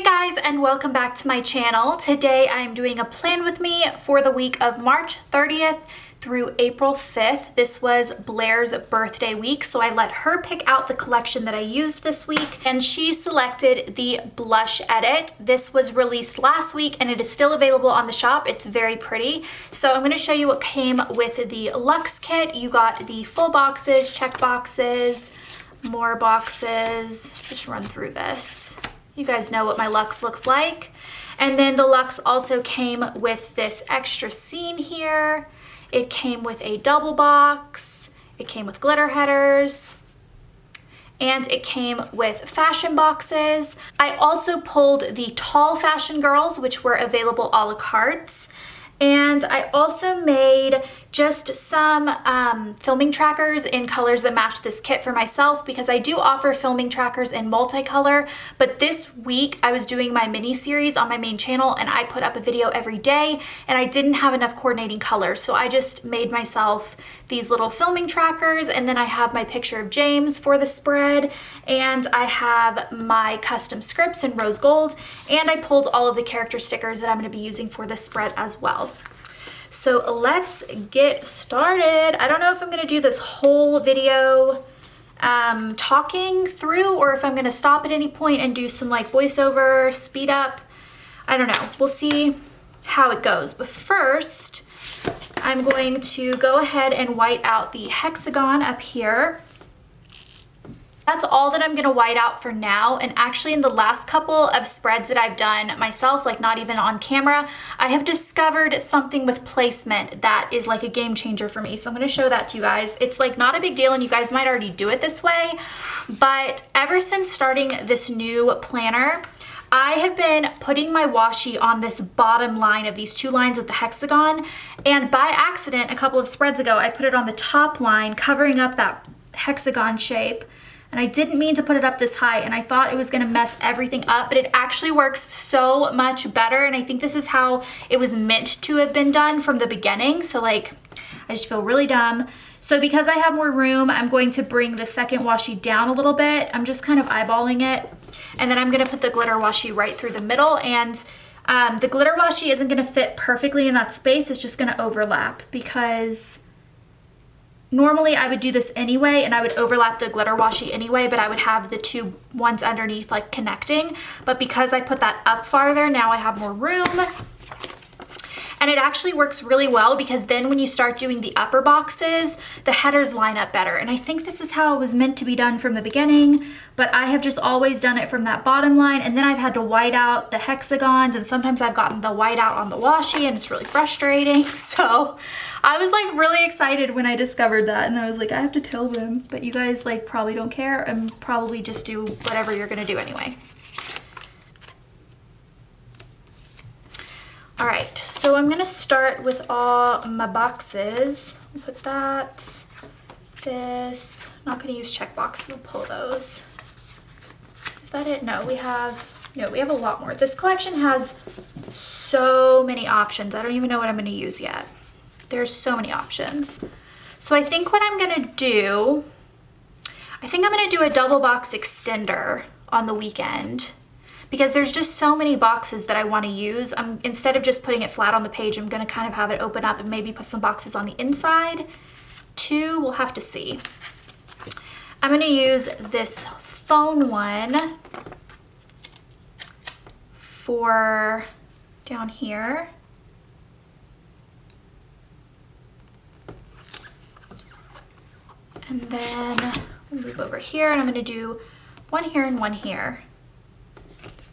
Hey guys, and welcome back to my channel. Today I'm doing a plan with me for the week of March 30th through April 5th. This was Blair's birthday week, so I let her pick out the collection that I used this week, and she selected the blush edit. This was released last week and it is still available on the shop. It's very pretty. So I'm going to show you what came with the Luxe kit. You got the full boxes, check boxes, more boxes. Just run through this. You guys know what my Luxe looks like. And then the Luxe also came with this extra scene here. It came with a double box. It came with glitter headers. And it came with fashion boxes. I also pulled the tall fashion girls, which were available a la carte. And I also made just some filming trackers in colors that match this kit for myself, because I do offer filming trackers in multicolor, but this week I was doing my mini series on my main channel and I put up a video every day and I didn't have enough coordinating colors. So I just made myself these little filming trackers, and then I have my picture of James for the spread, and I have my custom scripts in rose gold, and I pulled all of the character stickers that I'm going to be using for this spread as well. So let's get started. I don't know if I'm going to do this whole video talking through, or if I'm going to stop at any point and do some like voiceover, speed up. I don't know. We'll see how it goes. But first, I'm going to go ahead and white out the hexagon up here. That's all that I'm gonna white out for now. And actually in the last couple of spreads that I've done myself, like not even on camera, I have discovered something with placement that is like a game changer for me. So I'm gonna show that to you guys. It's like not a big deal and you guys might already do it this way, but ever since starting this new planner, I have been putting my washi on this bottom line of these two lines with the hexagon, and by accident a couple of spreads ago I put it on the top line covering up that hexagon shape, and I didn't mean to put it up this high, and I thought it was gonna mess everything up, but it actually works so much better, and I think this is how it was meant to have been done from the beginning. So like, I just feel really dumb. So because I have more room, I'm going to bring the second washi down a little bit. I'm just kind of eyeballing it. And then I'm gonna put the glitter washi right through the middle, and the glitter washi isn't gonna fit perfectly in that space. It's just gonna overlap, because normally I would do this anyway and I would overlap the glitter washi anyway, but I would have the two ones underneath like connecting. But because I put that up farther, now I have more room. And it actually works really well, because then when you start doing the upper boxes, the headers line up better. And I think this is how it was meant to be done from the beginning, but I have just always done it from that bottom line, and then I've had to white out the hexagons, and sometimes I've gotten the white out on the washi and it's really frustrating. So I was like really excited when I discovered that, and I was like, I have to tell them, but you guys like probably don't care and probably just do whatever you're gonna do anyway. All right, so I'm gonna start with all my boxes. I'll put that, this. I'm not gonna use check boxes, I'll pull those. Is that it? No, we have a lot more. This collection has so many options. I don't even know what I'm gonna use yet. There's so many options. So I think what I'm gonna do, I think I'm gonna do a double box extender on the weekend, because there's just so many boxes that I want to use. Instead of just putting it flat on the page, I'm going to kind of have it open up and maybe put some boxes on the inside too. We'll have to see. I'm going to use this phone one for down here. And then we'll move over here, and I'm going to do one here and one here.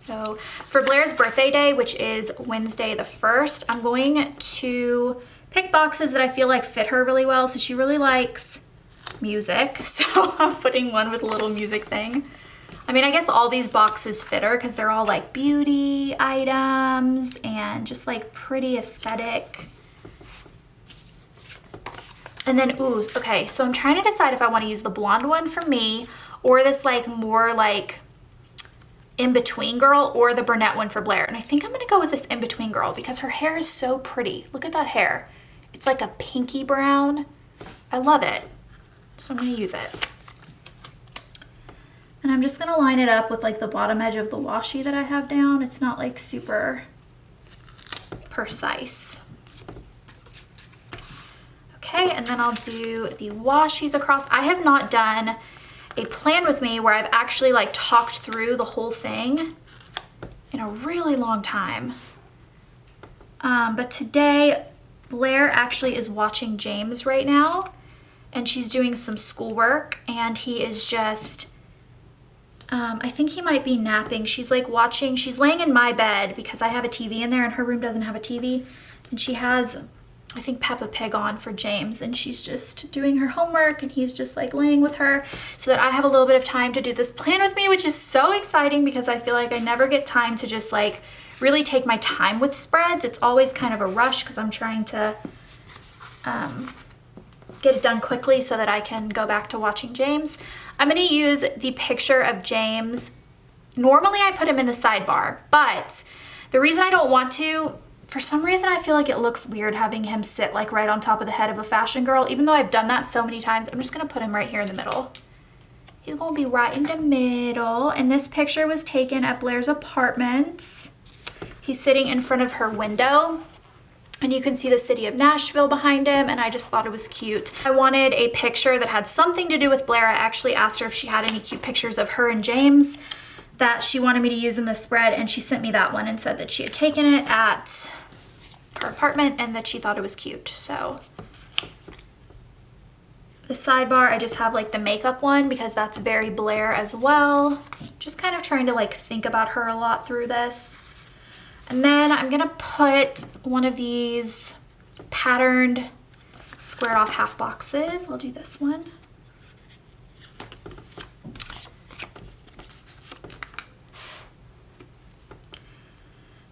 So for Blair's birthday day, which is Wednesday the 1st, I'm going to pick boxes that I feel like fit her really well. So she really likes music, so I'm putting one with a little music thing. I mean, I guess all these boxes fit her because they're all like beauty items and just like pretty aesthetic. And then, ooh, okay, so I'm trying to decide if I want to use the blonde one for me, or this like more like in-between girl, or the brunette one for Blair. And I think I'm gonna go with this in-between girl because her hair is so pretty. Look at that hair. It's like a pinky brown. I love it. So I'm gonna use it. And I'm just gonna line it up with like the bottom edge of the washi that I have down. It's not like super precise. Okay, and then I'll do the washies across. I have not done a plan with me where I've actually like talked through the whole thing in a really long time. But today, Blair actually is watching James right now, and she's doing some schoolwork, and he is just, I think he might be napping. She's like watching, she's laying in my bed because I have a TV in there and her room doesn't have a TV. And she has, I think, Peppa Pig on for James, and she's just doing her homework and he's just like laying with her so that I have a little bit of time to do this plan with me, which is so exciting because I feel like I never get time to just like really take my time with spreads. It's always kind of a rush because I'm trying to get it done quickly so that I can go back to watching James. I'm gonna use the picture of James. Normally I put him in the sidebar, but the reason I don't want to, for some reason I feel like it looks weird having him sit like right on top of the head of a fashion girl. Even though I've done that so many times, I'm just gonna put him right here in the middle. He's gonna be right in the middle. And this picture was taken at Blair's apartment. He's sitting in front of her window and you can see the city of Nashville behind him, and I just thought it was cute. I wanted a picture that had something to do with Blair. I actually asked her if she had any cute pictures of her and James that she wanted me to use in the spread, and she sent me that one and said that she had taken it at her apartment and that she thought it was cute. So the sidebar, I just have like the makeup one because that's very Blair as well. Just kind of trying to like think about her a lot through this. And then I'm gonna put one of these patterned squared off half boxes. I'll do this one.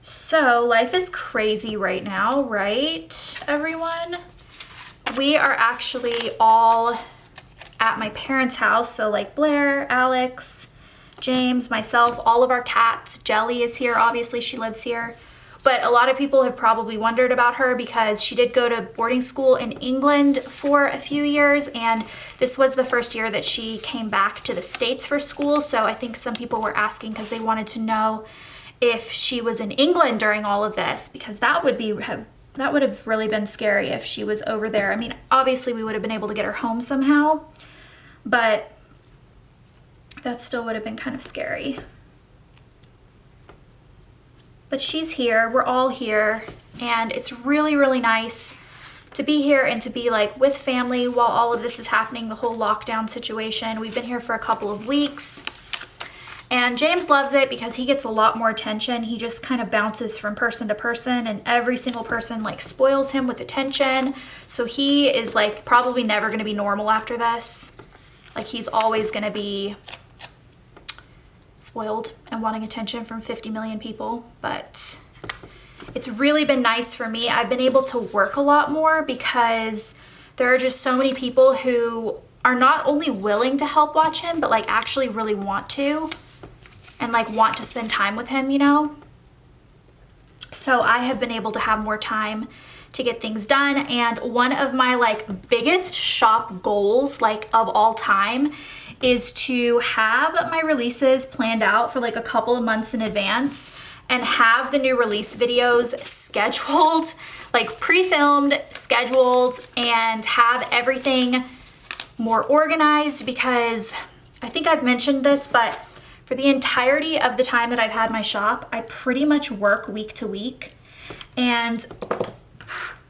So life is crazy right now, right, everyone? We are actually all at my parents' house. So like Blair, Alex, James, myself, all of our cats. Jelly is here, obviously she lives here. But a lot of people have probably wondered about her because she did go to boarding school in England for a few years, and this was the first year that she came back to the States for school. So I think some people were asking because they wanted to know if she was in England during all of this, because that would have really been scary if she was over there. I mean, obviously we would have been able to get her home somehow, but that still would have been kind of scary. But she's here, we're all here, and it's really, really nice to be here and to be like with family while all of this is happening, the whole lockdown situation. We've been here for a couple of weeks, and James loves it because he gets a lot more attention. He just kind of bounces from person to person, and every single person like spoils him with attention. So he is like probably never gonna be normal after this. Like he's always gonna be spoiled and wanting attention from 50 million people. But it's really been nice for me. I've been able to work a lot more because there are just so many people who are not only willing to help watch him, but like actually really want to, and like want to spend time with him, you know? So I have been able to have more time to get things done. And one of my like biggest shop goals like of all time is to have my releases planned out for like a couple of months in advance and have the new release videos scheduled, like pre-filmed, scheduled, and have everything more organized, because I think I've mentioned this, but for the entirety of the time that I've had my shop, I pretty much work week to week. And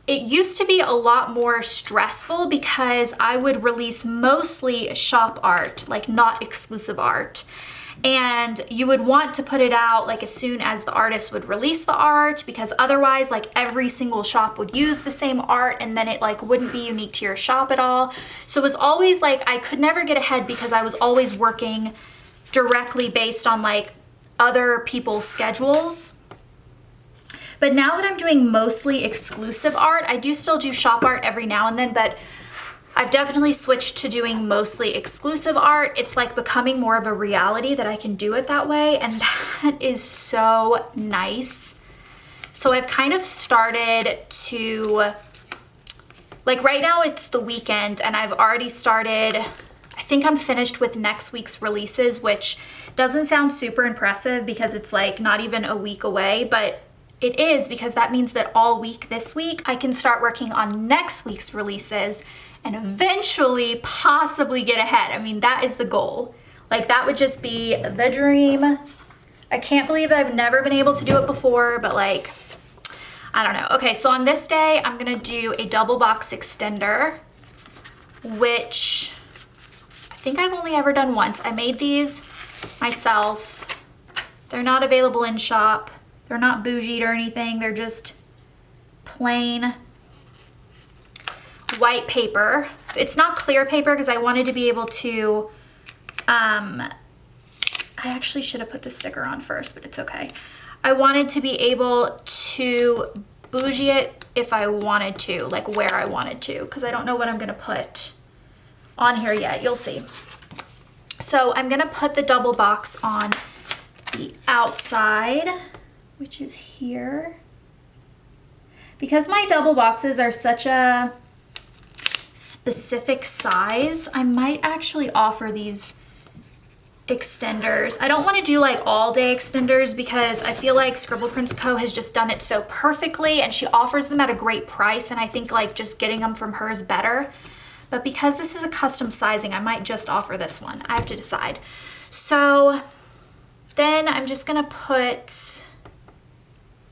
it used to be a lot more stressful because I would release mostly shop art, like not exclusive art. And you would want to put it out like as soon as the artist would release the art, because otherwise like every single shop would use the same art and then it like wouldn't be unique to your shop at all. So it was always like I could never get ahead because I was always working directly based on like other people's schedules. But now that I'm doing mostly exclusive art, I do still do shop art every now and then, but I've definitely switched to doing mostly exclusive art. It's like becoming more of a reality that I can do it that way, and that is so nice. So I've kind of started to, like right now it's the weekend and I've already started, I think I'm finished with next week's releases, which doesn't sound super impressive because it's like not even a week away, but it is, because that means that all week this week I can start working on next week's releases and eventually possibly get ahead. I mean, that is the goal. Like, that would just be the dream. I can't believe that I've never been able to do it before, but like, I don't know. Okay, so on this day, I'm gonna do a double box extender, which I think I've only ever done once. I made these myself. They're not available in shop. They're not bougied or anything. They're just plain white paper. It's not clear paper because I wanted to be able to, I actually should have put the sticker on first, but it's okay. I wanted to be able to bougie it if I wanted to, like where I wanted to, because I don't know what I'm gonna put on here yet. You'll see. So I'm gonna put the double box on the outside, which is here. Because my double boxes are such a specific size, I might actually offer these extenders. I don't want to do like all day extenders because I feel like Scribble Prints Co. has just done it so perfectly, and she offers them at a great price, and I think like just getting them from her is better. But because this is a custom sizing, I might just offer this one. I have to decide. So then I'm just gonna put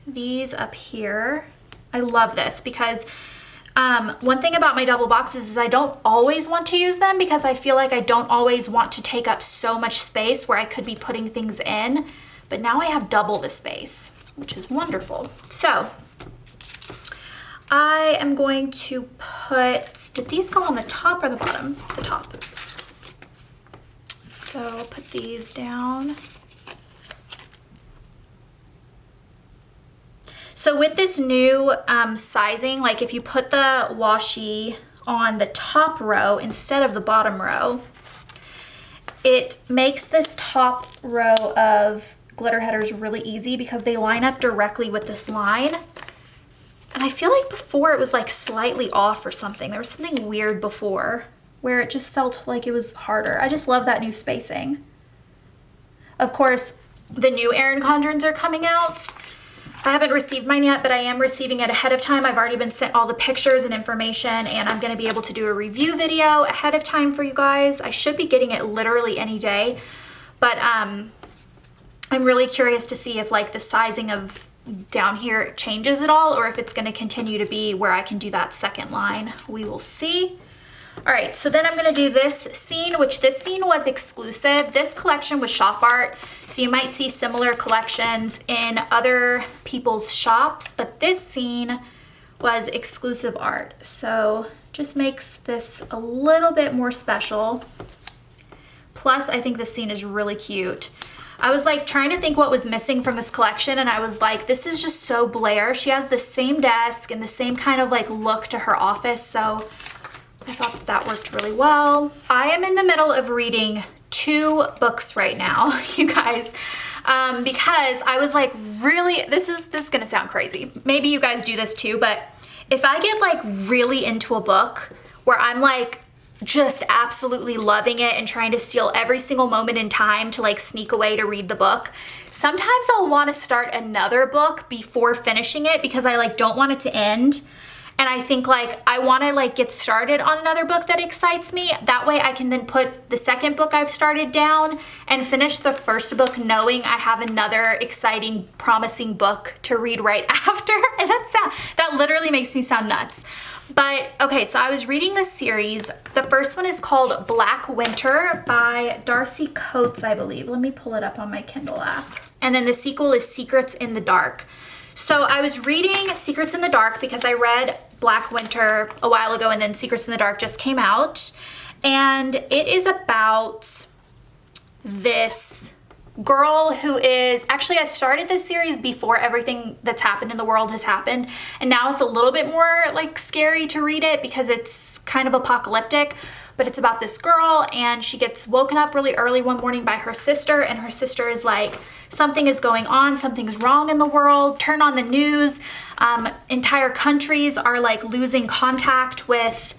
these up here. I love this because one thing about my double boxes is I don't always want to use them because I feel like I don't always want to take up so much space where I could be putting things in, but now I have double the space, which is wonderful. So I am going to put, did these go on the top or the bottom? The top. So I'll put these down. So with this new sizing, like if you put the washi on the top row instead of the bottom row, it makes this top row of glitter headers really easy because they line up directly with this line. And I feel like before it was like slightly off or something. There was something weird before where it just felt like it was harder. I just love that new spacing. Of course, the new Erin Condrens are coming out. I haven't received mine yet, but I am receiving it ahead of time. I've already been sent all the pictures and information, and I'm gonna be able to do a review video ahead of time for you guys. I should be getting it literally any day, but I'm really curious to see if like the sizing of down here changes at all, or if it's gonna continue to be where I can do that second line. We will see. All right, so then I'm gonna do this scene, which this scene was exclusive. This collection was shop art, so you might see similar collections in other people's shops, but this scene was exclusive art. So just makes this a little bit more special. Plus, I think this scene is really cute. I was like trying to think what was missing from this collection, and I was like, this is just so Blair. She has the same desk and the same kind of like look to her office, so I thought that that worked really well. I am in the middle of reading 2 books right now, you guys, because I was like, really, this is gonna sound crazy. Maybe you guys do this too, but if I get like really into a book where I'm like just absolutely loving it and trying to steal every single moment in time to like sneak away to read the book, sometimes I'll want to start another book before finishing it because I like don't want it to end. And I think like I want to like get started on another book that excites me. That way I can then put the second book I've started down and finish the first book knowing I have another exciting, promising book to read right after. And that literally makes me sound nuts. But okay, so I was reading this series. The first one is called Black Winter by Darcy Coates, I believe. Let me pull it up on my Kindle app. And then the sequel is Secrets in the Dark. So I was reading Secrets in the Dark because I read Black Winter a while ago, and then Secrets in the Dark just came out. And it is about this girl who is, actually I started this series before everything that's happened in the world has happened. And now it's a little bit more like scary to read it because it's kind of apocalyptic. But it's about this girl, and she gets woken up really early one morning by her sister, and her sister is like, something is going on, something's wrong in the world. Turn on the news. Entire countries are like losing contact with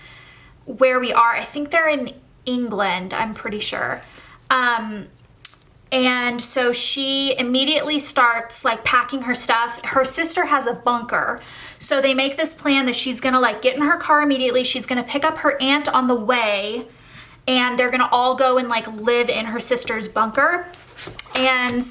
where we are. I think they're in England, I'm pretty sure. And so she immediately starts like packing her stuff. Her sister has a bunker. So they make this plan that she's gonna like get in her car immediately. She's gonna pick up her aunt on the way, and they're gonna all go and like live in her sister's bunker. And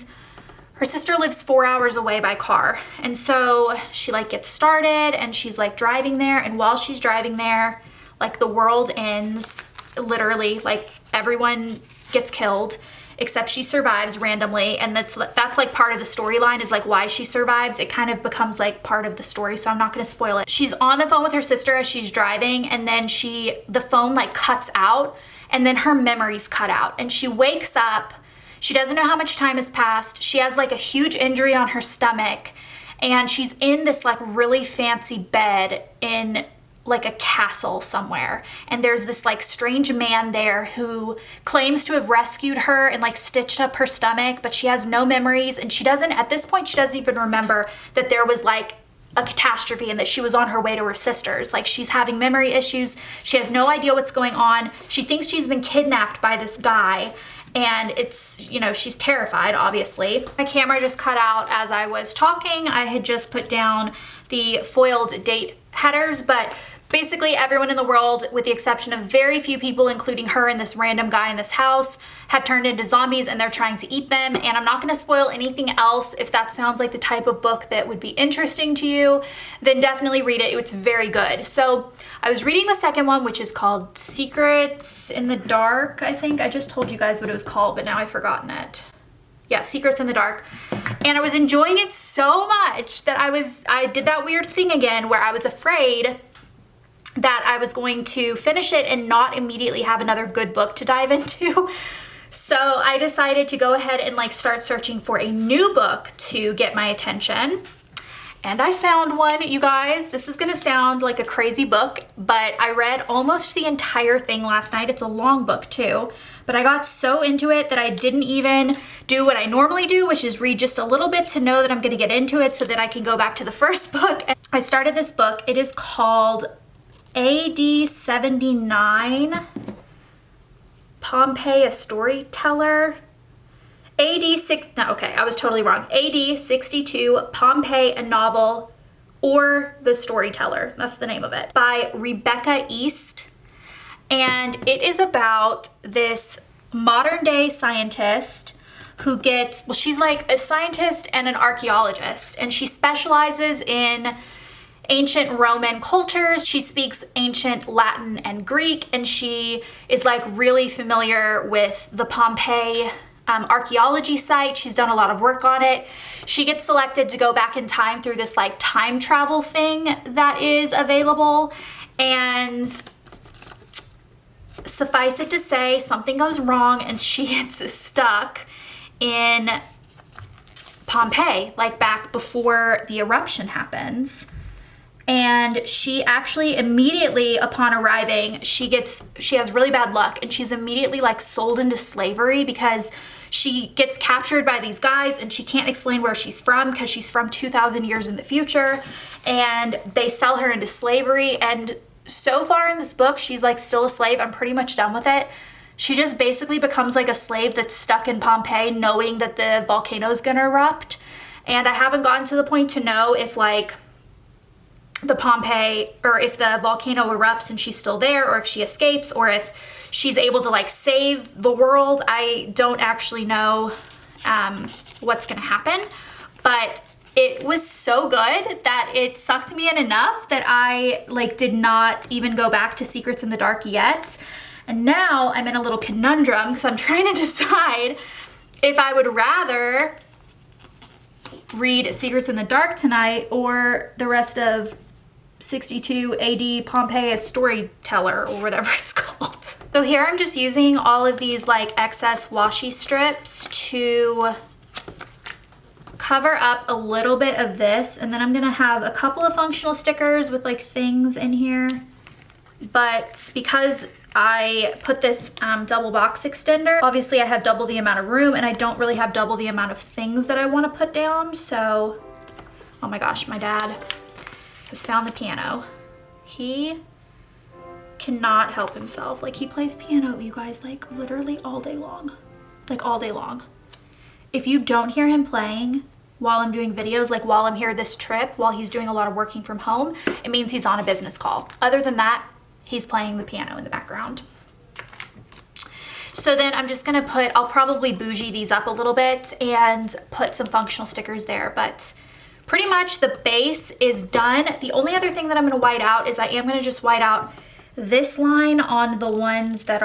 her sister lives 4 hours away by car. And so she like gets started and she's like driving there. And while she's driving there, like the world ends, literally, like everyone gets killed except she survives randomly. And that's like part of the storyline, is like why she survives. It kind of becomes like part of the story, so I'm not gonna spoil it. She's on the phone with her sister as she's driving, and then the phone like cuts out, and then her memories cut out, and she wakes up. She doesn't know how much time has passed. She has like a huge injury on her stomach, and she's in this like really fancy bed in like a castle somewhere. And there's this like strange man there who claims to have rescued her and like stitched up her stomach, but she has no memories. And at this point, she doesn't even remember that there was like a catastrophe and that she was on her way to her sister's. Like, she's having memory issues. She has no idea what's going on. She thinks she's been kidnapped by this guy. And it's, you know, she's terrified, obviously. My camera just cut out as I was talking. I had just put down the foiled date headers, but basically everyone in the world, with the exception of very few people, including her and this random guy in this house, have turned into zombies and they're trying to eat them. And I'm not gonna spoil anything else. If that sounds like the type of book that would be interesting to you, then definitely read it. It's very good. So I was reading the second one, which is called Secrets in the Dark, I think. I just told you guys what it was called, but now I've forgotten it. Yeah, Secrets in the Dark. And I was enjoying it so much that I did that weird thing again where I was afraid that I was going to finish it and not immediately have another good book to dive into. So I decided to go ahead and like start searching for a new book to get my attention. And I found one, you guys. This is gonna sound like a crazy book, but I read almost the entire thing last night. It's a long book too, but I got so into it that I didn't even do what I normally do, which is read just a little bit to know that I'm gonna get into it so that I can go back to the first book. And I started this book. It is called AD 79, Pompeii, a Storyteller. AD 62, Pompeii, a Novel, or The Storyteller. That's the name of it. By Rebecca East. And it is about this modern day scientist who she's like a scientist and an archaeologist, and she specializes in ancient Roman cultures. She speaks ancient Latin and Greek, and she is like really familiar with the Pompeii archaeology site. She's done a lot of work on it. She gets selected to go back in time through this like time travel thing that is available, and suffice it to say, something goes wrong and she gets stuck in Pompeii, like back before the eruption happens. And she actually immediately upon arriving, she has really bad luck, and she's immediately like sold into slavery because she gets captured by these guys and she can't explain where she's from because she's from 2,000 years in the future, and they sell her into slavery. And so far in this book, she's like still a slave. I'm pretty much done with it. She just basically becomes like a slave that's stuck in Pompeii knowing that the volcano is gonna erupt. And I haven't gotten to the point to know if like if the volcano erupts and she's still there, or if she escapes, or if she's able to like save the world. I don't actually know what's gonna happen, but it was so good that it sucked me in enough that I like did not even go back to Secrets in the Dark yet. And now I'm in a little conundrum because I'm trying to decide if I would rather read Secrets in the Dark tonight or the rest of 62 AD Pompeii, a Storyteller, or whatever it's called. So here I'm just using all of these like excess washi strips to cover up a little bit of this, and then I'm gonna have a couple of functional stickers with like things in here. But because I put this double box extender, obviously I have double the amount of room, and I don't really have double the amount of things that I want to put down. So, oh my gosh, my dad has found the piano. He cannot help himself. Like, he plays piano, you guys, like literally all day long. Like all day long. If you don't hear him playing while I'm doing videos, like while I'm here this trip, while he's doing a lot of working from home, it means he's on a business call. Other than that, he's playing the piano in the background. So then I'm just gonna put, I'll probably bougie these up a little bit and put some functional stickers there, but pretty much the base is done. The only other thing that I'm gonna white out is I am gonna just white out this line on the ones that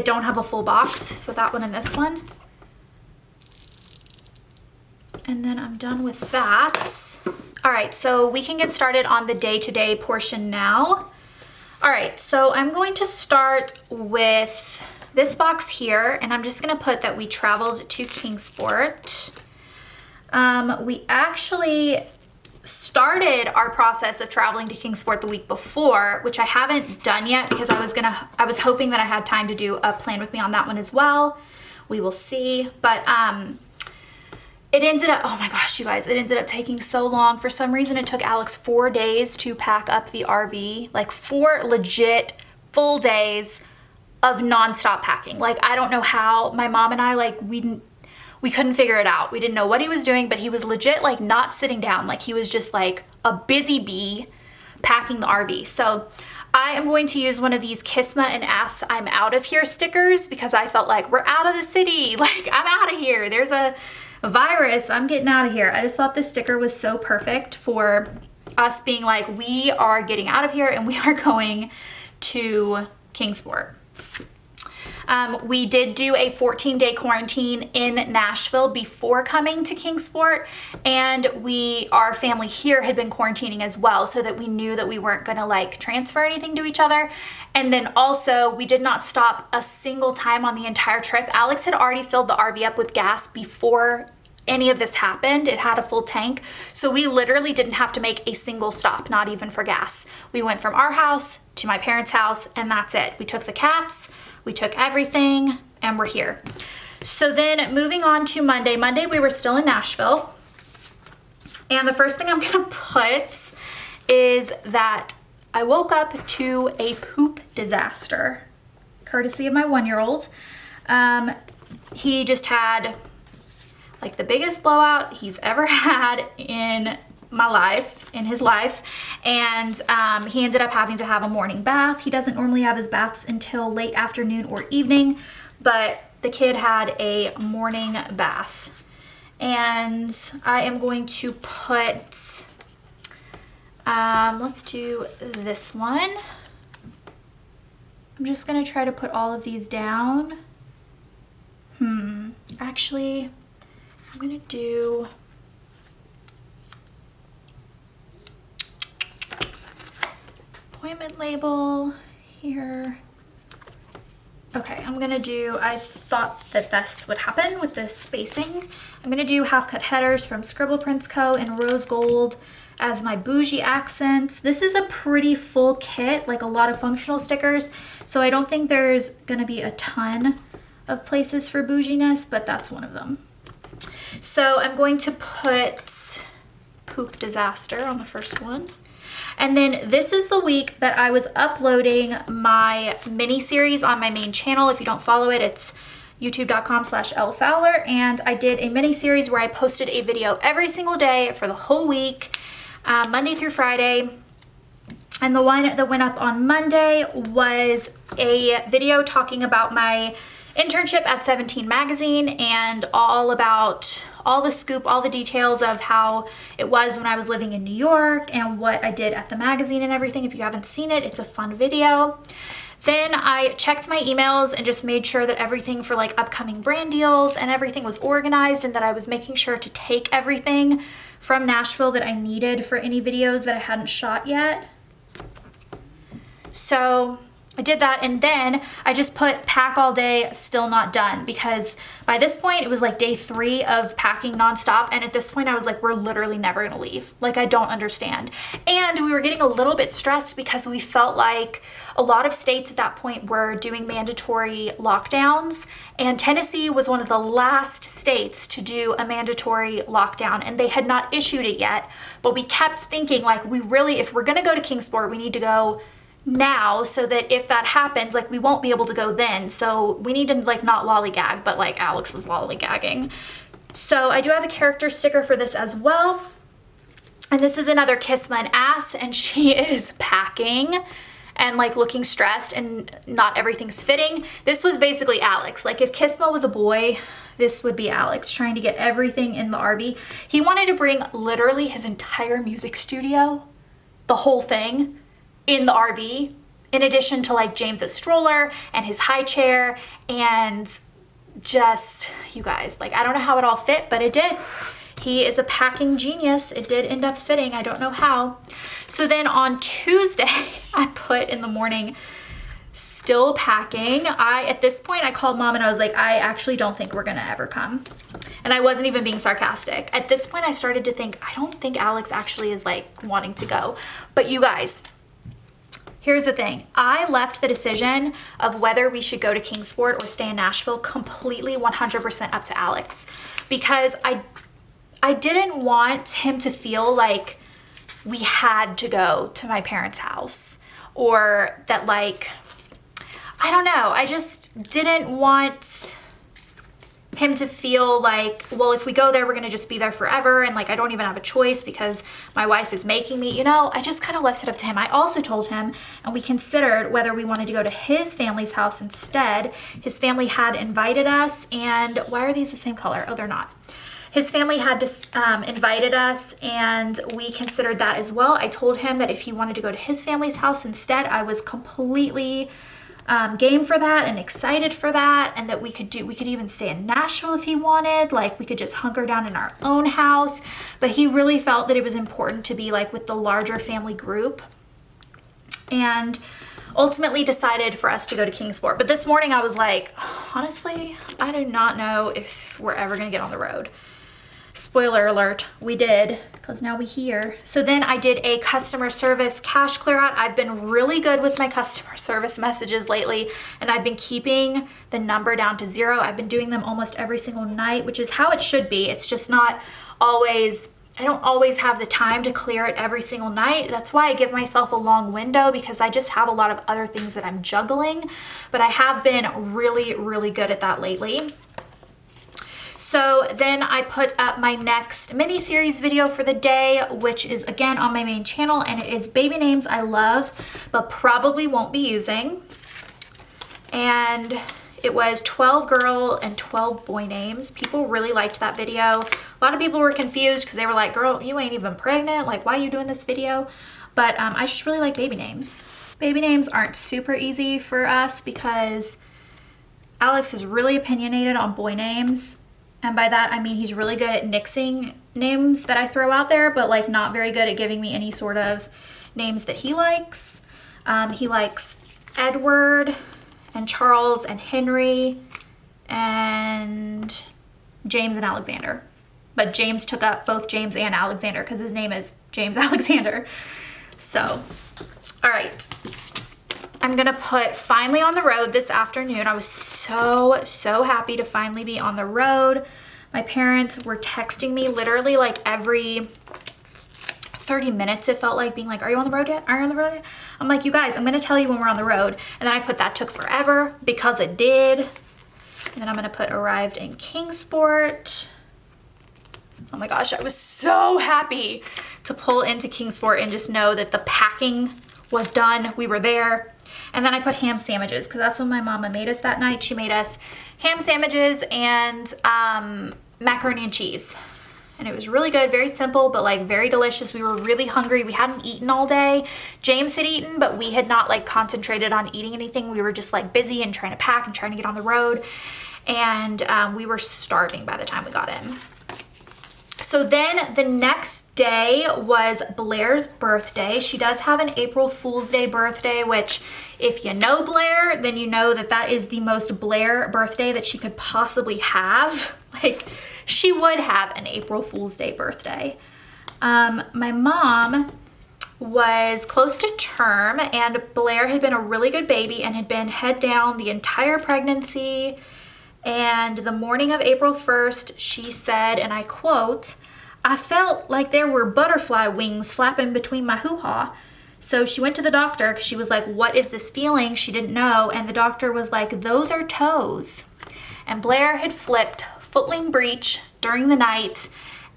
don't have a full box. So that one and this one. And then I'm done with that. All right, so we can get started on the day-to-day portion now. All right, so I'm going to start with this box here, and I'm just gonna put that we traveled to Kingsport. We actually started our process of traveling to Kingsport the week before, which I haven't done yet because I was hoping that I had time to do a plan with me on that one as well. We will see, but it ended up, oh my gosh, you guys, it ended up taking so long. For some reason, it took Alex 4 days to pack up the RV, like 4 legit full days of nonstop packing. Like, I don't know how. My mom and I, like, we couldn't figure it out. We didn't know what he was doing, but he was legit like not sitting down. Like, he was just like a busy bee packing the RV. So I am going to use one of these Kisma and Ass I'm Out of Here stickers because I felt like we're out of the city. Like, I'm out of here. There's a virus. I'm getting out of here. I just thought this sticker was so perfect for us being like, we are getting out of here and we are going to Kingsport. We did do a 14-day quarantine in Nashville before coming to Kingsport, and our family here had been quarantining as well so that we knew that we weren't gonna like transfer anything to each other. And then also we did not stop a single time on the entire trip. Alex had already filled the RV up with gas before any of this happened. It had a full tank. So we literally didn't have to make a single stop, not even for gas. We went from our house to my parents' house and that's it. We took the cats, we took everything, and we're here. So then moving on to Monday. Monday we were still in Nashville. And the first thing I'm gonna put is that I woke up to a poop disaster, courtesy of my 1-year-old. He just had like the biggest blowout he's ever had in his life. And he ended up having to have a morning bath. He doesn't normally have his baths until late afternoon or evening, but the kid had a morning bath. And I am going to put, let's do this one. I'm just gonna try to put all of these down. Actually, I'm gonna do appointment label here. Okay, I thought that this would happen with this spacing. I'm gonna do half cut headers from Scribble Prints Co. in rose gold as my bougie accents. This is a pretty full kit, like a lot of functional stickers, so I don't think there's gonna be a ton of places for bouginess, but that's one of them. So I'm going to put poop disaster on the first one. And then this is the week that I was uploading my mini series on my main channel. If you don't follow it, it's youtube.com/lfowler. And I did a mini series where I posted a video every single day for the whole week, Monday through Friday. And the one that went up on Monday was a video talking about my internship at 17 magazine and all about all the scoop, all the details of how it was when I was living in New York and what I did at the magazine and everything. If you haven't seen it, it's a fun video. Then I checked my emails and just made sure that everything for like upcoming brand deals and everything was organized, and that I was making sure to take everything from Nashville that I needed for any videos that I hadn't shot yet. So I did that, and then I just put pack all day, still not done, because by this point it was like day 3 of packing nonstop, and at this point I was like, we're literally never gonna leave. Like, I don't understand. And we were getting a little bit stressed because we felt like a lot of states at that point were doing mandatory lockdowns, and Tennessee was one of the last states to do a mandatory lockdown, and they had not issued it yet. But we kept thinking, like, we really, if we're gonna go to Kingsport, we need to go now so that if that happens, like we won't be able to go then. So we need to like not lollygag, but like Alex was lollygagging. So I do have a character sticker for this as well. And this is another Kiss My Ass, and she is packing and like looking stressed and not everything's fitting. This was basically Alex. Like if Kisma was a boy, this would be Alex trying to get everything in the RV. He wanted to bring literally his entire music studio, the whole thing, in the RV, in addition to like James's stroller and his high chair and just, you guys, like I don't know how it all fit, but it did. He is a packing genius. It did end up fitting. I don't know how. So then on Tuesday, I put in the morning, still packing. At this point, I called mom and I was like, I actually don't think we're gonna ever come. And I wasn't even being sarcastic. At this point, I started to think, I don't think Alex actually is like wanting to go. But you guys, here's the thing. I left the decision of whether we should go to Kingsport or stay in Nashville completely 100% up to Alex, because I didn't want him to feel like we had to go to my parents' house, or that like, I don't know. I just didn't want him to feel like, well, if we go there, we're going to just be there forever. And like, I don't even have a choice because my wife is making me, you know. I just kind of left it up to him. I also told him, and we considered whether we wanted to go to his family's house instead. His family had invited us, and why are these the same color? Oh, they're not. His family had invited us, and we considered that as well. I told him that if he wanted to go to his family's house instead, I was completely game for that and excited for that, and that we could even stay in Nashville if he wanted. Like we could just hunker down in our own house. But he really felt that it was important to be like with the larger family group, and ultimately decided for us to go to Kingsport. But this morning I was like, honestly, I do not know if we're ever gonna get on the road. Spoiler alert, we did, because now we here. So then I did a customer service cash clear out. I've been really good with my customer service messages lately, and I've been keeping the number down to 0. I've been doing them almost every single night, which is how it should be. It's just not always, I don't always have the time to clear it every single night. That's why I give myself a long window, because I just have a lot of other things that I'm juggling. But I have been really, really good at that lately. So then I put up my next mini series video for the day, which is again on my main channel, and it is baby names I love but probably won't be using. And it was 12 girl and 12 boy names. People really liked that video. A lot of people were confused because they were like, girl, you ain't even pregnant. Like, why are you doing this video? But I just really like baby names. Baby names aren't super easy for us because Alex is really opinionated on boy names. And by that, I mean he's really good at nixing names that I throw out there, but like not very good at giving me any sort of names that he likes. He likes Edward and Charles and Henry and James and Alexander. But James took up both James and Alexander because his name is James Alexander. So, all right. I'm gonna put finally on the road this afternoon. I was so happy to finally be on the road. My parents were texting me literally like every 30 minutes, it felt like, being like, are you on the road yet? Are you on the road yet? I'm like, you guys, I'm gonna tell you when we're on the road. And then I put that took forever because it did. And then I'm gonna put arrived in Kingsport. Oh my gosh, I was so happy to pull into Kingsport and just know that the packing was done. We were there. And then I put ham sandwiches because that's what my mama made us that night. She made us ham sandwiches and macaroni and cheese. And it was really good, very simple, but like very delicious. We were really hungry. We hadn't eaten all day. James had eaten, but we had not like concentrated on eating anything. We were just like busy and trying to pack and trying to get on the road. And we were starving by the time we got in. So then the next day was Blair's birthday. She does have an April Fool's Day birthday, which if you know Blair, then you know that that is the most Blair birthday that she could possibly have. Like, she would have an April Fool's Day birthday. My mom was close to term, and Blair had been a really good baby and had been head down the entire pregnancy. And the morning of April 1st, she said, and I quote, "I felt like there were butterfly wings flapping between my hoo-ha." So she went to the doctor because she was like, what is this feeling? She didn't know. And the doctor was like, those are toes. And Blair had flipped footling breech during the night,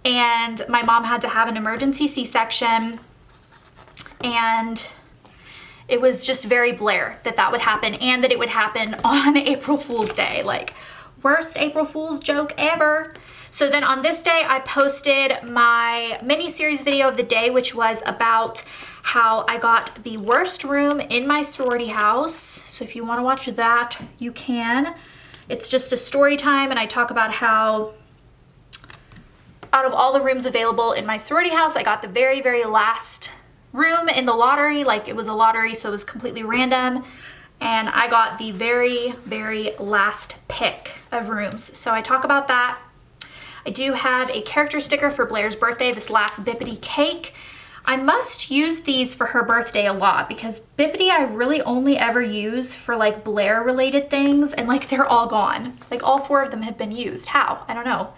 and my mom had to have an emergency C-section. And it was just very Blair that that would happen, and that it would happen on April Fool's Day. Like, worst April Fool's joke ever. So then on this day, I posted my mini-series video of the day, which was about how I got the worst room in my sorority house. So if you want to watch that, you can. It's just a story time, and I talk about how out of all the rooms available in my sorority house, I got the very, very last room in the lottery. Like, it was a lottery, so it was completely random. And I got the very, very last pick of rooms. So I talk about that. I do have a character sticker for Blair's birthday, this last Bippity cake. I must use these for her birthday a lot because Bippity I really only ever use for like Blair related things, and like they're all gone. Like all 4 of them have been used. How? I don't know.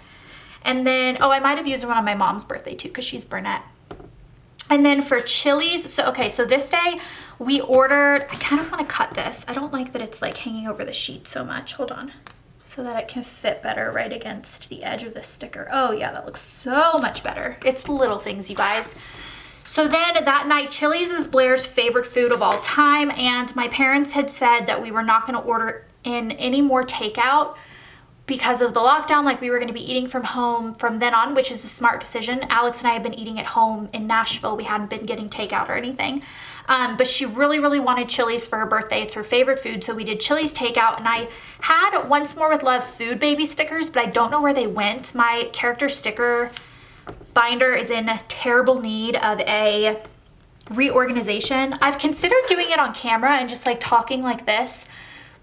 And then, oh, I might have used one on my mom's birthday too because she's brunette. And then for Chili's, so okay, so this day we ordered, I kind of want to cut this. I don't like that it's like hanging over the sheet so much. Hold on. So that it can fit better right against the edge of the sticker. Oh yeah, that looks so much better. It's the little things, you guys. So then that night, Chili's is Blair's favorite food of all time, and my parents had said that we were not going to order in any more takeout because of the lockdown. Like, we were going to be eating from home from then on, which is a smart decision. Alex and I have been eating at home in Nashville. We hadn't been getting takeout or anything. But she really, really wanted Chili's for her birthday. It's her favorite food, so we did Chili's takeout, and I had Once More with Love food baby stickers, but I don't know where they went. My character sticker binder is in terrible need of a reorganization. I've considered doing it on camera and just like talking like this,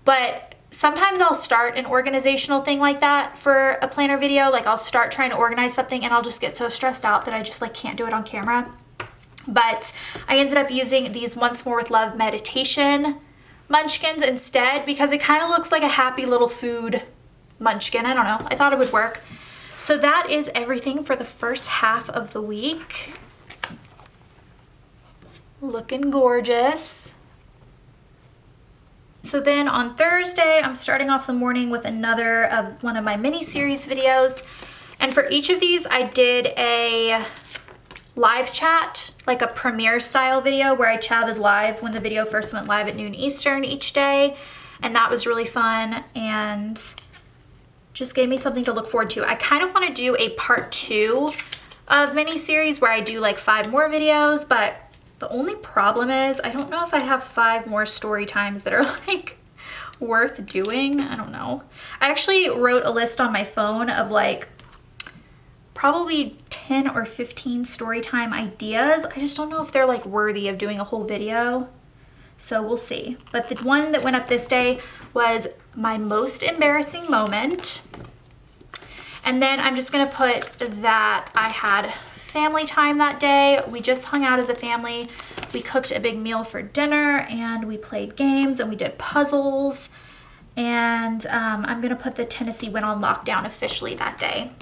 but sometimes I'll start an organizational thing like that for a planner video. Like, I'll start trying to organize something and I'll just get so stressed out that I just like can't do it on camera. But I ended up using these Once More with Love meditation munchkins instead because it kind of looks like a happy little food munchkin. I don't know. I thought it would work. So that is everything for the first half of the week. Looking gorgeous. So then on Thursday, I'm starting off the morning with another of one of my mini-series videos. And for each of these, I did a live chat, like a premiere style video where I chatted live when the video first went live at noon Eastern each day. And that was really fun and just gave me something to look forward to. I kind of want to do a part 2 of mini-series where I do like 5 more videos, but the only problem is I don't know if I have 5 more story times that are like worth doing. I don't know. I actually wrote a list on my phone of like probably 10 or 15 story time ideas. I just don't know if they're like worthy of doing a whole video. So we'll see. But the one that went up this day was my most embarrassing moment. And then I'm just gonna put that I had family time that day. We just hung out as a family. We cooked a big meal for dinner and we played games and we did puzzles. And I'm gonna put the Tennessee went on lockdown officially that day.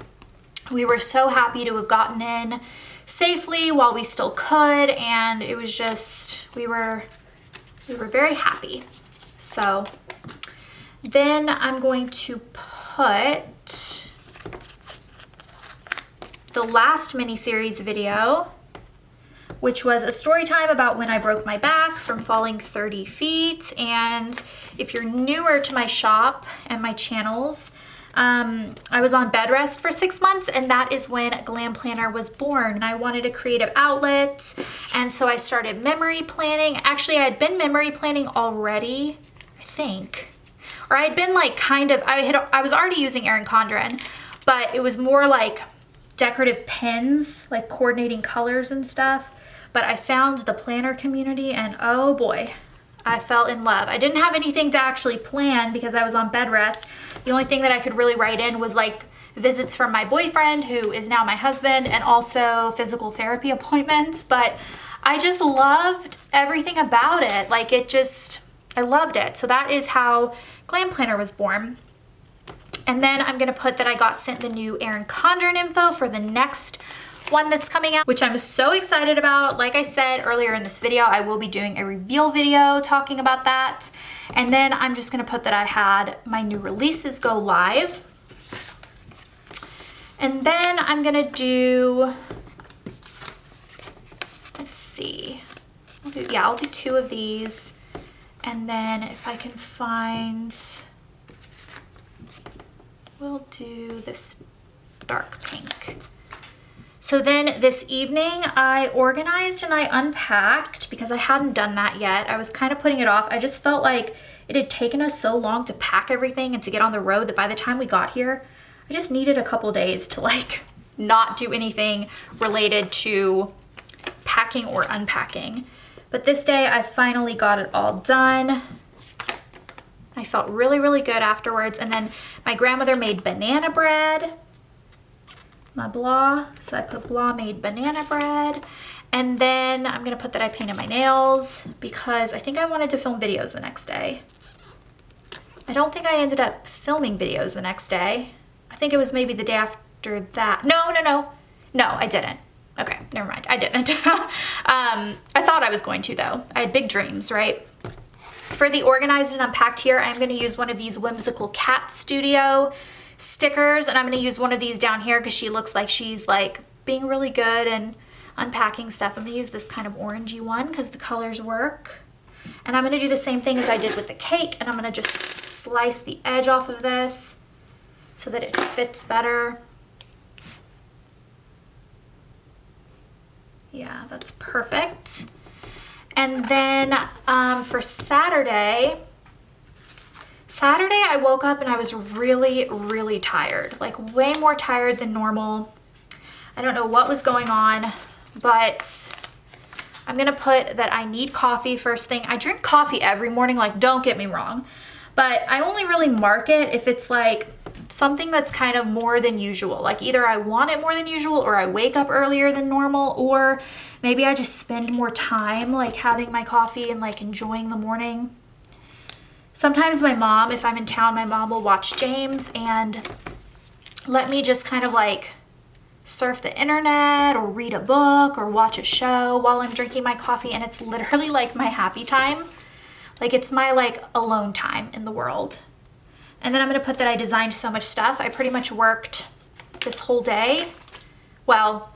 We were so happy to have gotten in safely while we still could, and it was just, we were very happy. So then I'm going to put the last mini-series video, which was a story time about when I broke my back from falling 30 feet. And if you're newer to my shop and my channels, I was on bed rest for 6 months, and that is when Glam Planner was born. And I wanted a creative outlet, and so I started memory planning. Actually, I had been memory planning already, I think. Or I had been like kind of, I was already using Erin Condren, but it was more like decorative pens, like coordinating colors and stuff. But I found the planner community, and oh boy, I fell in love. I didn't have anything to actually plan because I was on bed rest. The only thing that I could really write in was like visits from my boyfriend, who is now my husband, and also physical therapy appointments. But I just loved everything about it. Like I loved it. So that is how Glam Planner was born. And then I'm gonna put that I got sent the new Erin Condren info for the next one that's coming out, which I'm so excited about. Like I said earlier in this video, I will be doing a reveal video talking about that. And then I'm just gonna put that I had my new releases go live. And then I'm gonna do, let's see, I'll do 2 of these. And then if I can find, we'll do this dark pink. So then this evening I organized and I unpacked because I hadn't done that yet. I was kind of putting it off. I just felt like it had taken us so long to pack everything and to get on the road that by the time we got here, I just needed a couple days to like not do anything related to packing or unpacking. But this day I finally got it all done. I felt really, really good afterwards. And then my grandmother made banana bread. My blah, so I put blah made banana bread. And then I'm gonna put that I painted my nails because I think I wanted to film videos the next day. I don't think I ended up filming videos the next day. I think it was maybe the day after that. No, I didn't. Okay, never mind, I didn't. I thought I was going to though. I had big dreams, right? For the organized and unpacked here, I'm gonna use one of these Whimsical Cat Studio stickers, and I'm gonna use one of these down here because she looks like she's like being really good and unpacking stuff. I'm gonna use this kind of orangey one because the colors work. And I'm gonna do the same thing as I did with the cake, and I'm gonna just slice the edge off of this so that it fits better. Yeah, that's perfect. And then for Saturday I woke up and I was really, really tired, like way more tired than normal. I don't know what was going on, but I'm gonna put that I need coffee first thing. I drink coffee every morning, like don't get me wrong, but I only really mark it if it's like something that's kind of more than usual. Like either I want it more than usual or I wake up earlier than normal, or maybe I just spend more time like having my coffee and like enjoying the morning. Sometimes my mom, if I'm in town, my mom will watch James and let me just kind of like surf the internet or read a book or watch a show while I'm drinking my coffee, and it's literally like my happy time. Like it's my like alone time in the world. And then I'm gonna put that I designed so much stuff. I pretty much worked this whole day. Well,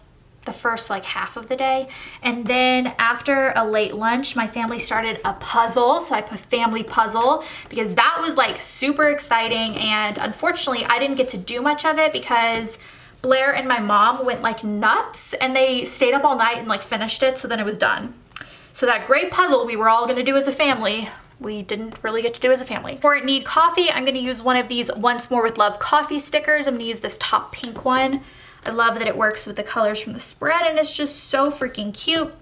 the first like half of the day. And then after a late lunch, my family started a puzzle. So I put family puzzle because that was like super exciting. And unfortunately, I didn't get to do much of it because Blair and my mom went like nuts and they stayed up all night and like finished it. So then it was done. So that great puzzle we were all gonna do as a family, we didn't really get to do as a family. For Need Coffee, I'm gonna use one of these Once More With Love coffee stickers. I'm gonna use this top pink one. I love that it works with the colors from the spread and it's just so freaking cute.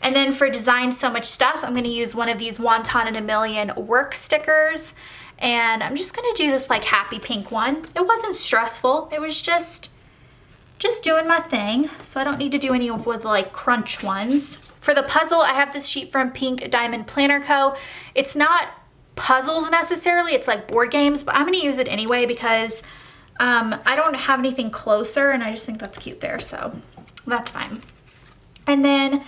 And then for Design So Much Stuff, I'm gonna use one of these Wonton in a Million work stickers. And I'm just gonna do this like happy pink one. It wasn't stressful, it was just doing my thing. So I don't need to do any with like crunch ones. For the puzzle, I have this sheet from Pink Diamond Planner Co. It's not puzzles necessarily, it's like board games, but I'm gonna use it anyway because I don't have anything closer and I just think that's cute there, so that's fine. And then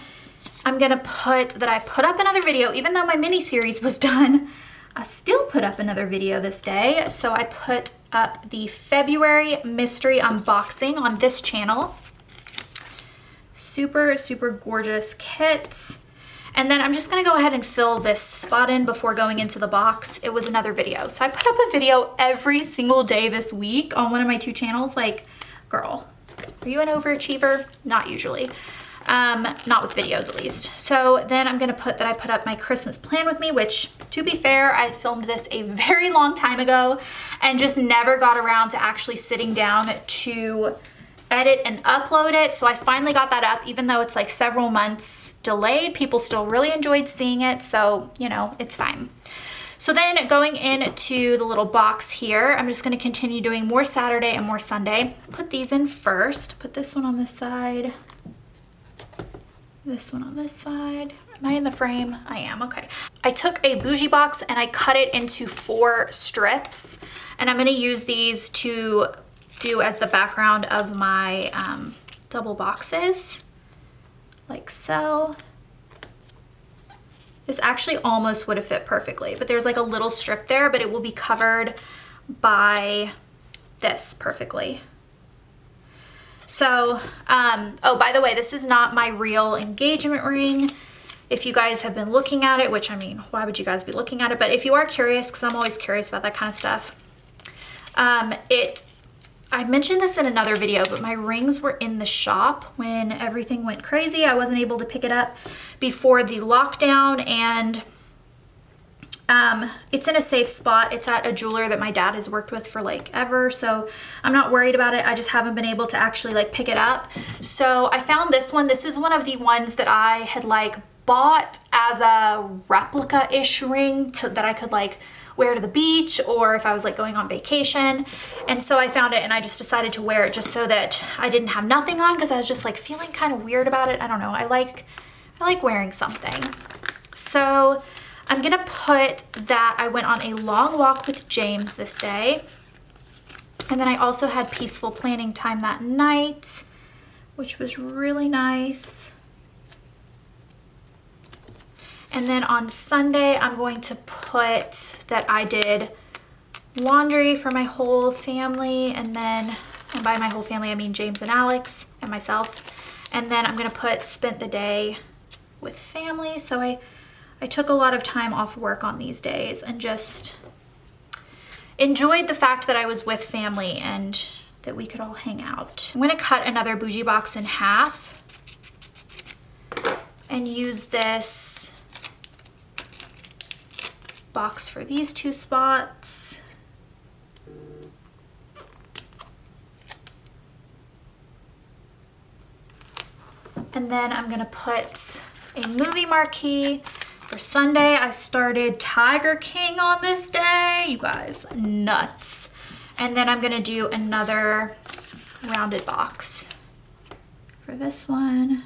I'm gonna put that I put up another video, even though my mini series was done, I still put up another video this day. So I put up the February mystery unboxing on this channel. Super, super gorgeous kits. And then I'm just gonna go ahead and fill this spot in before going into the box. It was another video. So I put up a video every single day this week on one of my 2 channels. Like, girl, are you an overachiever? Not usually. Not with videos at least. So then I'm gonna put that I put up my Christmas plan with me, which to be fair, I filmed this a very long time ago and just never got around to actually sitting down to edit and upload it. So I finally got that up, even though it's like several months delayed. People still really enjoyed seeing it, so you know, it's fine. So then going into the little box here, I'm just going to continue doing more Saturday and more Sunday. Put these in first. Put this one on this side, this one on this side. Am I in the frame? I am. Okay. I took a bougie box and I cut it into 4 strips, and I'm going to use these to do as the background of my double boxes, like so. This actually almost would have fit perfectly, but there's like a little strip there, but it will be covered by this perfectly. So, oh, by the way, this is not my real engagement ring. If you guys have been looking at it, which I mean, why would you guys be looking at it? But if you are curious, because I'm always curious about that kind of stuff, I mentioned this in another video, but my rings were in the shop when everything went crazy. I wasn't able to pick it up before the lockdown, and it's in a safe spot. It's at a jeweler that my dad has worked with for like ever, so I'm not worried about it. I just haven't been able to actually like pick it up. So I found this one. This is one of the ones that I had like bought as a replica-ish ring that I could like wear to the beach, or if I was like going on vacation. And so I found it and I just decided to wear it just so that I didn't have nothing on, because I was just like feeling kind of weird about it. I don't know. I like wearing something. So I'm gonna put that I went on a long walk with James this day. And then I also had peaceful planning time that night, which was really nice. And then on Sunday, I'm going to put that I did laundry for my whole family, and then, and by my whole family, I mean James and Alex and myself. And then I'm gonna put spent the day with family. So I took a lot of time off work on these days and just enjoyed the fact that I was with family and that we could all hang out. I'm gonna cut another bougie box in half and use this box for these two spots. And then I'm gonna put a movie marquee. For Sunday, I started Tiger King on this day. You guys, nuts. And then I'm gonna do another rounded box for this one.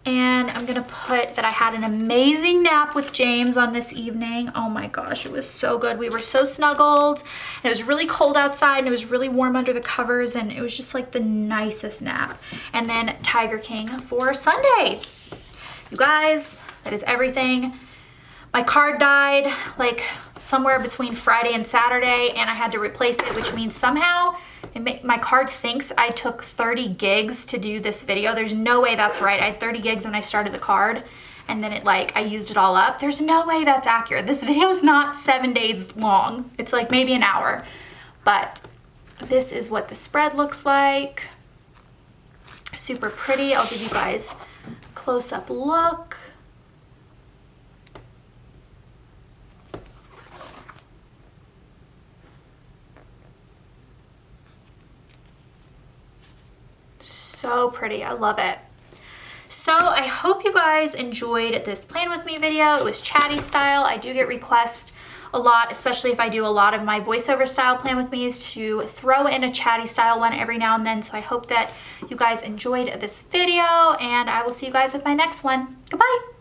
And I'm gonna put that I had an amazing nap with James on this evening. Oh my gosh, it was so good. We were so snuggled, and it was really cold outside, and it was really warm under the covers, and it was just like the nicest nap. And then Tiger King for Sunday. You guys, that is everything. My card died like somewhere between Friday and Saturday, and I had to replace it, which means somehow my card thinks I took 30 gigs to do this video. There's no way that's right. I had 30 gigs when I started the card, and then I used it all up. There's no way that's accurate. This video is not 7 days long. It's like maybe an hour, but this is what the spread looks like. Super pretty. I'll give you guys a close-up look. So pretty. I love it. So I hope you guys enjoyed this plan with me video. It was chatty style. I do get requests a lot, especially if I do a lot of my voiceover style plan with me's, to throw in a chatty style one every now and then. So I hope that you guys enjoyed this video, and I will see you guys with my next one. Goodbye.